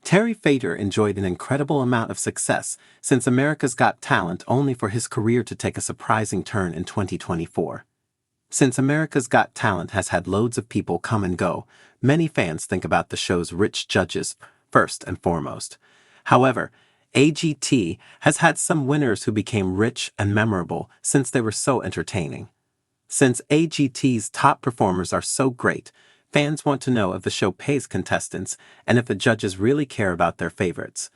Terry Fator enjoyed an incredible amount of success since America's Got Talent only for his career to take a surprising turn in 2024. Since America's Got Talent has had loads of people come and go, many fans think about the show's rich judges first and foremost. However, AGT has had some winners who became rich and memorable since they were so entertaining. Since AGT's top performers are so great, fans want to know if the show pays contestants and if the judges really care about their favorites.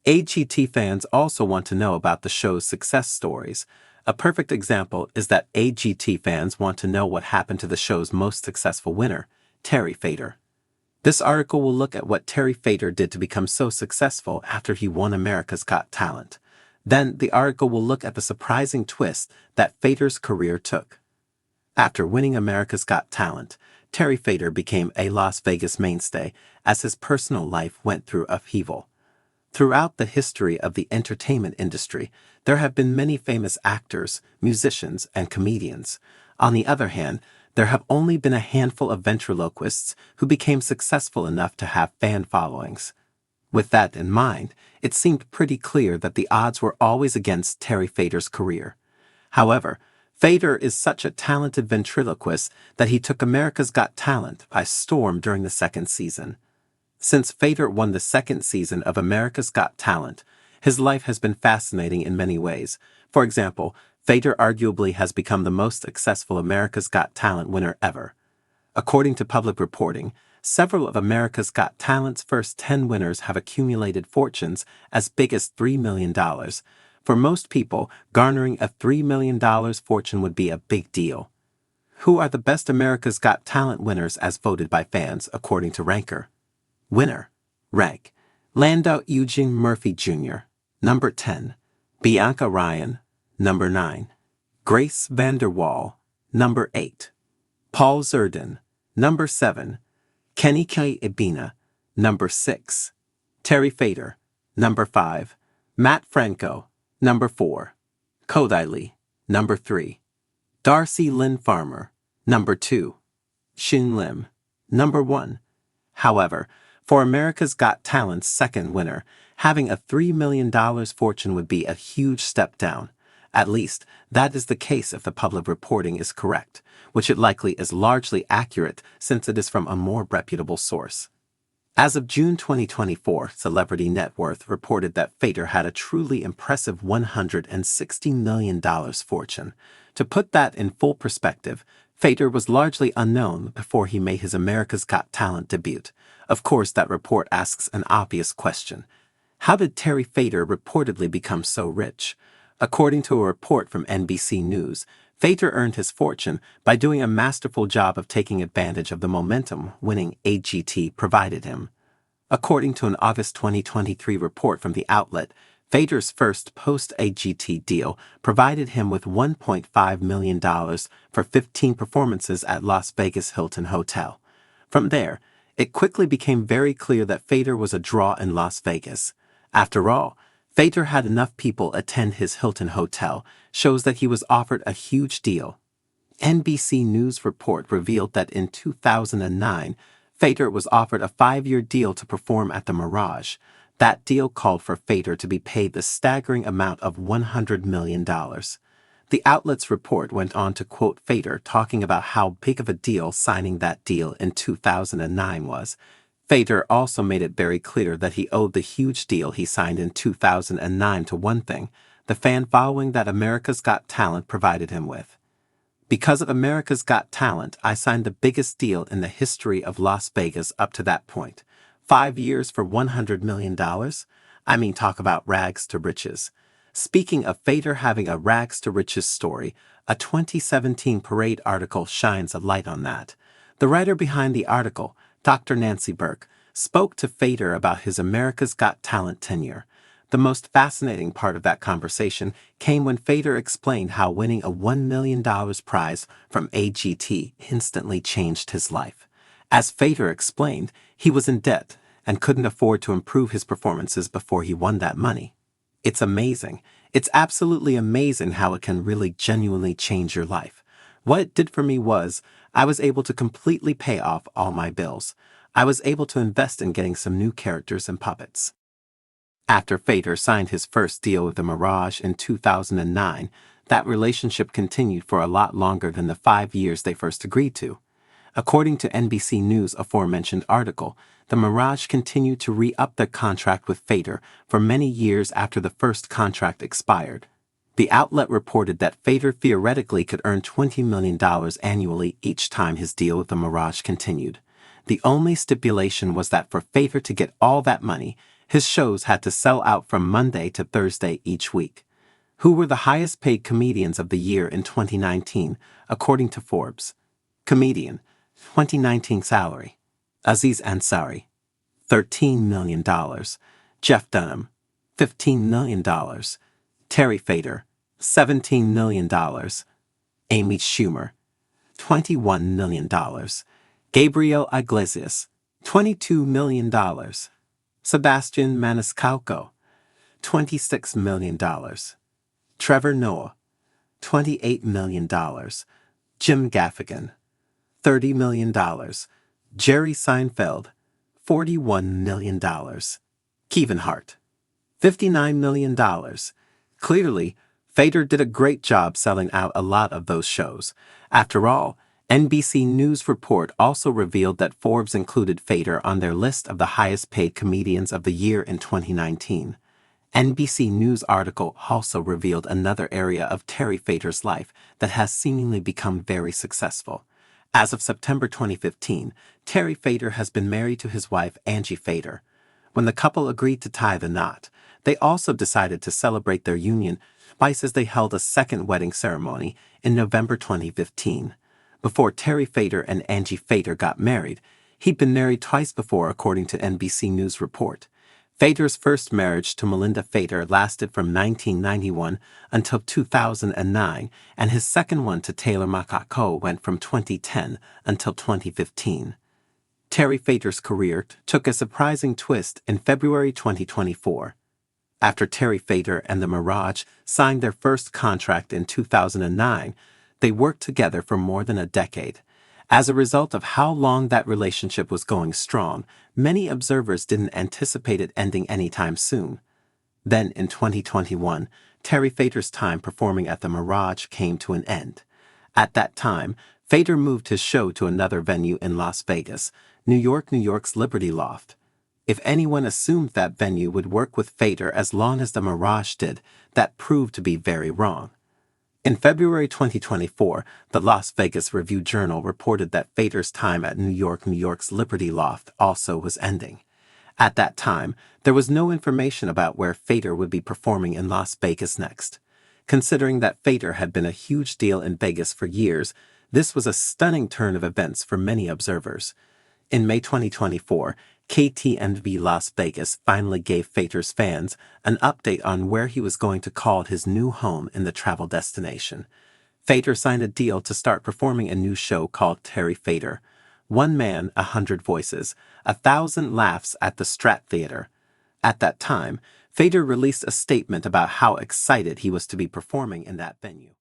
AGT fans also want to know about the show's success stories. A perfect example is that AGT fans want to know what happened to the show's most successful winner, Terry Fator. This article will look at what Terry Fator did to become so successful after he won America's Got Talent. Then the article will look at the surprising twist that Fator's career took. After winning America's Got Talent, Terry Fator became a Las Vegas mainstay as his personal life went through upheaval. Throughout the history of the entertainment industry, there have been many famous actors, musicians, and comedians. On the other hand, there have only been a handful of ventriloquists who became successful enough to have fan followings. With that in mind, it seemed pretty clear that the odds were always against Terry Fator's career. However, Fator is such a talented ventriloquist that he took America's Got Talent by storm during the second season. Since Fator won the second season of America's Got Talent, his life has been fascinating in many ways. For example, Fator arguably has become the most successful America's Got Talent winner ever. According to public reporting, several of America's Got Talent's first 10 winners have accumulated fortunes as big as $3 million. For most people, garnering a $3 million fortune would be a big deal. Who are the best America's Got Talent winners as voted by fans, according to Ranker? Winner. Rank. Landau Eugene Murphy Jr. Number 10. Bianca Ryan. Number 9. Grace Vanderwall. Number 8. Paul Zerdin. Number 7. Kenny K. Ibina. Number 6. Terry Fator. Number 5. Matt Franco. Number 4. Kodai Lee. Number 3. Darcy Lynn Farmer. Number 2. Shin Lim. Number 1. However, for America's Got Talent's second winner, having a $3 million fortune would be a huge step down. At least, that is the case if the public reporting is correct, which it likely is largely accurate since it is from a more reputable source. As of June 2024, Celebrity Net Worth reported that Fator had a truly impressive $160 million fortune. To put that in full perspective, Fator was largely unknown before he made his America's Got Talent debut. Of course, that report asks an obvious question. How did Terry Fator reportedly become so rich? According to a report from NBC News, Fator earned his fortune by doing a masterful job of taking advantage of the momentum winning AGT provided him. According to an August 2023 report from the outlet, Fator's first post-AGT deal provided him with $1.5 million for 15 performances at Las Vegas Hilton Hotel. From there, it quickly became very clear that Fator was a draw in Las Vegas. After all, Fator had enough people attend his Hilton Hotel, shows that he was offered a huge deal. NBC News report revealed that in 2009, Fator was offered a 5-year deal to perform at the Mirage. That deal called for Fator to be paid the staggering amount of $100 million. The outlet's report went on to quote Fator talking about how big of a deal signing that deal in 2009 was. Fator also made it very clear that he owed the huge deal he signed in 2009 to one thing, the fan following that America's Got Talent provided him with. Because of America's Got Talent, I signed the biggest deal in the history of Las Vegas up to that point. 5 years for $100 million? I mean, talk about rags to riches. Speaking of Fator having a rags to riches story, a 2017 Parade article shines a light on that. The writer behind the article, Dr. Nancy Burke, spoke to Fator about his America's Got Talent tenure. The most fascinating part of that conversation came when Fator explained how winning a $1 million prize from AGT instantly changed his life. As Fator explained, he was in debt and couldn't afford to improve his performances before he won that money. It's amazing. It's absolutely amazing how it can really genuinely change your life. What it did for me was, I was able to completely pay off all my bills. I was able to invest in getting some new characters and puppets. After Fator signed his first deal with the Mirage in 2009, that relationship continued for a lot longer than the 5 years they first agreed to. According to NBC News' aforementioned article, the Mirage continued to re-up their contract with Fator for many years after the first contract expired. The outlet reported that Fator theoretically could earn $20 million annually each time his deal with the Mirage continued. The only stipulation was that for Fator to get all that money, his shows had to sell out from Monday to Thursday each week. Who were the highest paid comedians of the year in 2019, according to Forbes? Comedian, 2019 salary. Aziz Ansari, $13 million. Jeff Dunham, $15 million. Terry Fator, $17 million. Amy Schumer, $21 million. Gabriel Iglesias, $22 million. Sebastian Maniscalco, $26 million. Trevor Noah, $28 million. Jim Gaffigan, $30 million. Jerry Seinfeld, $41 million. Kevin Hart, $59 million. Clearly, Fator did a great job selling out a lot of those shows. After all, NBC News report also revealed that Forbes included Fator on their list of the highest-paid comedians of the year in 2019. NBC News article also revealed another area of Terry Fator's life that has seemingly become very successful. As of September 2015, Terry Fator has been married to his wife Angie Fator. When the couple agreed to tie the knot, they also decided to celebrate their union as they held a second wedding ceremony in November 2015. Before Terry Fator and Angie Fator got married, he'd been married twice before, according to NBC News report. Fator's first marriage to Melinda Fator lasted from 1991 until 2009, and his second one to Taylor Makako went from 2010 until 2015. Terry Fator's career took a surprising twist in February 2024. After Terry Fator and the Mirage signed their first contract in 2009, they worked together for more than a decade. As a result of how long that relationship was going strong, many observers didn't anticipate it ending anytime soon. Then, in 2021, Terry Fator's time performing at the Mirage came to an end. At that time, Fator moved his show to another venue in Las Vegas, New York's Liberty Loft. If anyone assumed that venue would work with Fator as long as the Mirage did, that proved to be very wrong. In February 2024, the Las Vegas Review-Journal reported that Fator's time at New York's Liberty Loft also was ending. At that time, there was no information about where Fator would be performing in Las Vegas next. Considering that Fator had been a huge deal in Vegas for years, this was a stunning turn of events for many observers. In May 2024, KTNV Las Vegas finally gave Fator's fans an update on where he was going to call his new home in the travel destination. Fator signed a deal to start performing a new show called Terry Fator. 1 man, 100 voices, 1,000 laughs at the Strat Theater. At that time, Fator released a statement about how excited he was to be performing in that venue.